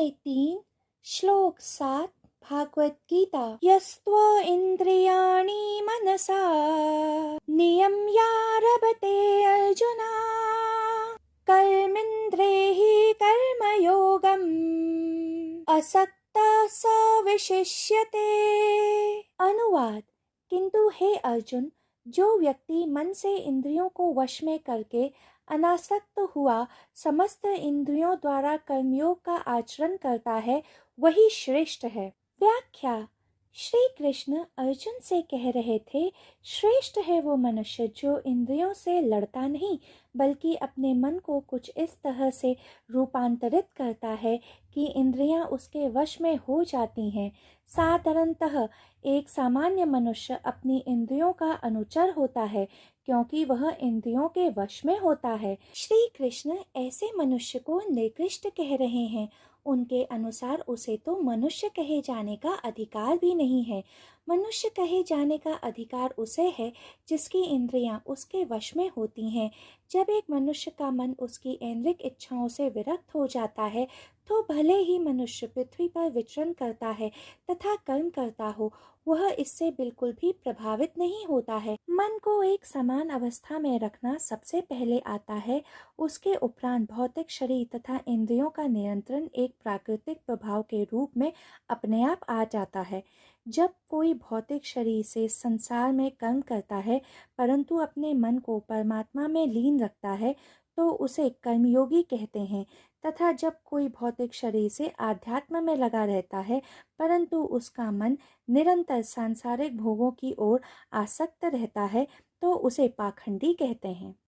अध्याय 3 श्लोक 7 भागवत गीता। यस्त्व इंद्रियाणि मनसा नियम्यारभते अर्जुना कर्मेन्द्रियैः कर्मयोगम् असक्तः स विशिष्यते। अनुवाद। किंतु हे अर्जुन, जो व्यक्ति मन से इंद्रियों को वश में करके अनासक्त हुआ समस्त इंद्रियों द्वारा कर्मयोग का आचरण करता है, वही श्रेष्ठ है। व्याख्या। श्री कृष्ण अर्जुन से कह रहे थे, श्रेष्ठ है वो मनुष्य जो इंद्रियों से लड़ता नहीं, बल्कि अपने मन को कुछ इस तरह से रूपांतरित करता है कि इंद्रियां उसके वश में हो जाती हैं। साधारणतः एक सामान्य मनुष्य अपनी इंद्रियों का अनुचर होता है, क्योंकि वह इंद्रियों के वश में होता है। श्री कृष्ण ऐसे मनुष्य को निकृष्ट कह रहे हैं। उनके अनुसार उसे तो मनुष्य कहे जाने का अधिकार भी नहीं है। मनुष्य कहे जाने का अधिकार उसे है जिसकी इंद्रियां उसके वश में होती हैं। जब एक मनुष्य का मन उसकी ऐन्द्रिक इच्छाओं से विरक्त हो जाता है, तो भले ही मनुष्य पृथ्वी पर विचरण करता है तथा कर्म करता हो, वह इससे बिल्कुल भी प्रभावित नहीं होता है। मन को एक समान अवस्था में रखना सबसे पहले आता है। उसके उपरांत भौतिक शरीर तथा इंद्रियों का नियंत्रण एक प्राकृतिक प्रभाव के रूप में अपने आप आ जाता है। जब कोई भौतिक शरीर से संसार में कर्म करता है, परंतु अपने मन को परमात्मा में लीन रखता है, तो उसे कर्मयोगी कहते हैं। तथा जब कोई भौतिक शरीर से आध्यात्म में लगा रहता है, परंतु उसका मन निरंतर सांसारिक भोगों की ओर आसक्त रहता है, तो उसे पाखंडी कहते हैं।